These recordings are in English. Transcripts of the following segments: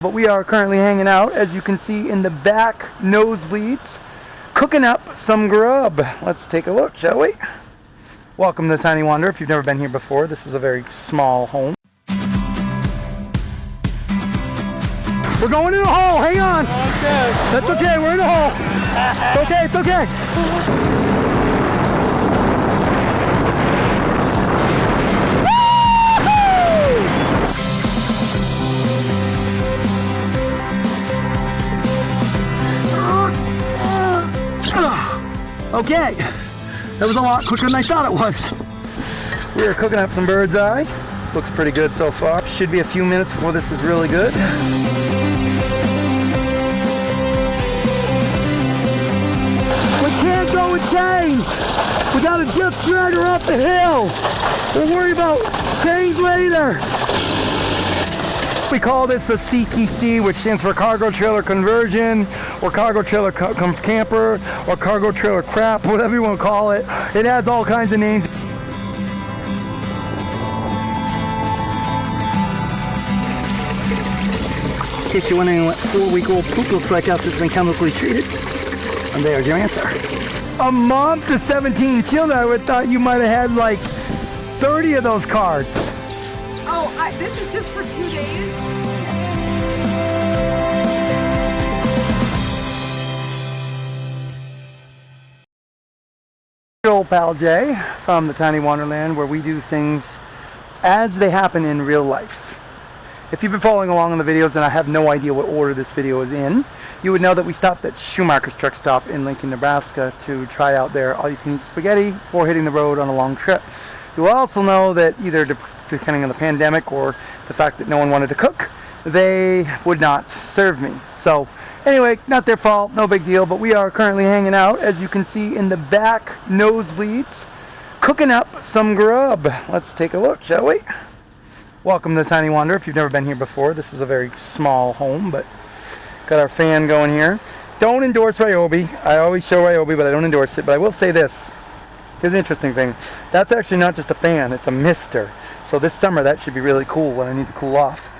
But we are currently hanging out, as you can see in the back nosebleeds, cooking up some grub. Let's take a look, shall we? Welcome to Tiny Wanderer. If you've never been here before, this is a very small home. We're going in the hole, hang on. Okay. That's okay, we're in the hole. It's okay, it's okay. Okay, that was a lot quicker than I thought it was. We are cooking up some bird's eye. Looks pretty good so far. Should be a few minutes before this is really good. We can't go with chains. We gotta just drag her up the hill. We'll worry about chains later. We call this a CTC, which stands for cargo trailer conversion, or cargo trailer camper, or cargo trailer crap, whatever you want to call it. It has all kinds of names. In case you're wondering what 4-week-old poop looks like after it's been chemically treated, and there's your answer. A month to 17 children. I would thought you might have had like 30 of those cards. Oh, this is just for 2 days? Your old pal Jay from the Tiny Wonderland, where we do things as they happen in real life. If you've been following along in the videos, and I have no idea what order this video is in, you would know that we stopped at Shoemakers Truck Stop in Lincoln, Nebraska to try out their all-you-can-eat spaghetti before hitting the road on a long trip. You will also know that either depending on the pandemic or the fact that no one wanted to cook, they would not serve me. So anyway, not their fault, no big deal, but we are currently hanging out, as you can see in the back nosebleeds, cooking up some grub. Let's take a look, shall we? Welcome to Tiny Wanderer. If you've never been here before, this is a very small home, but got our fan going here. Don't endorse Ryobi. I always show Ryobi, but I don't endorse it. But I will say this. Here's an interesting thing. That's actually not just a fan, it's a mister. So this summer that should be really cool when I need to cool off.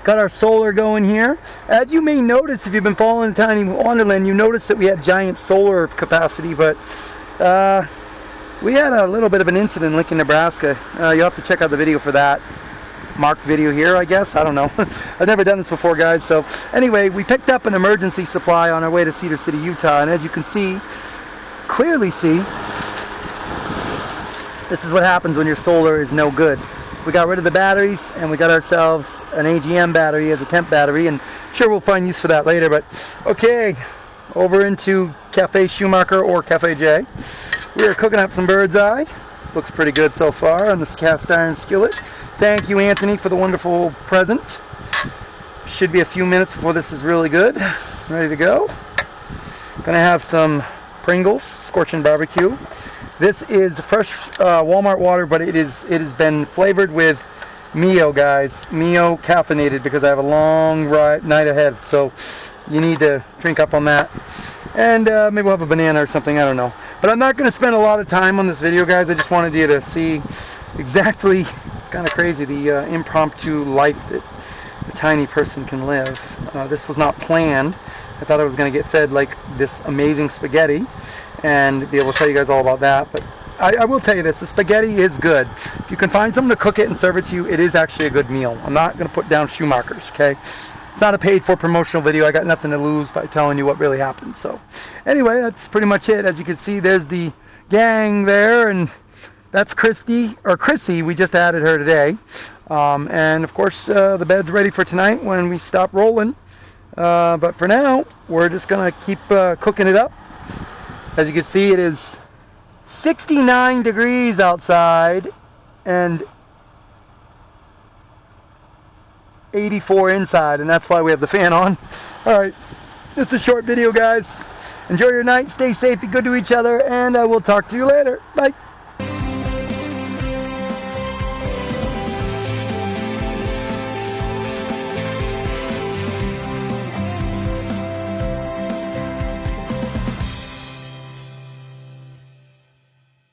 Got our solar going here. As you may notice, if you've been following the Tiny Wonderland, you noticed that we had giant solar capacity, but we had a little bit of an incident in Lincoln, Nebraska. You'll have to check out the video for that. Marked video here, I guess. I don't know. I've never done this before, guys. So anyway, we picked up an emergency supply on our way to Cedar City, Utah, and as you can see, clearly see, this is what happens when your solar is no good. We got rid of the batteries, and we got ourselves an AGM battery as a temp battery, and I'm sure we'll find use for that later. But okay, over into Cafe Shoemaker or Cafe J. We are cooking up some bird's eye. Looks pretty good so far on this cast iron skillet. Thank you, Anthony, for the wonderful present. Should be a few minutes before this is really good. Ready to go. Gonna have some Pringles, scorching barbecue. This is fresh Walmart water, but it has been flavored with Mio, guys. Mio caffeinated, because I have a long night ahead, so you need to drink up on that. And maybe we'll have a banana or something, I don't know. But I'm not going to spend a lot of time on this video, guys. I just wanted you to see exactly, it's kind of crazy, the impromptu life that the tiny person can live. This was not planned. I thought I was going to get fed like this amazing spaghetti and be able to tell you guys all about that. But I will tell you this, the spaghetti is good. If you can find someone to cook it and serve it to you, it is actually a good meal. I'm not going to put down Shoemakers, okay? It's not a paid-for promotional video. I got nothing to lose by telling you what really happened. So anyway, that's pretty much it. As you can see, there's the gang there, and that's Chrissy. We just added her today. And of course, the bed's ready for tonight when we stop rolling. But for now, we're just gonna keep cooking it up. As you can see, it is 69 degrees outside and 84 inside, and that's why we have the fan on. All right, just a short video, guys. Enjoy your night, stay safe, be good to each other, and I will talk to you later. Bye.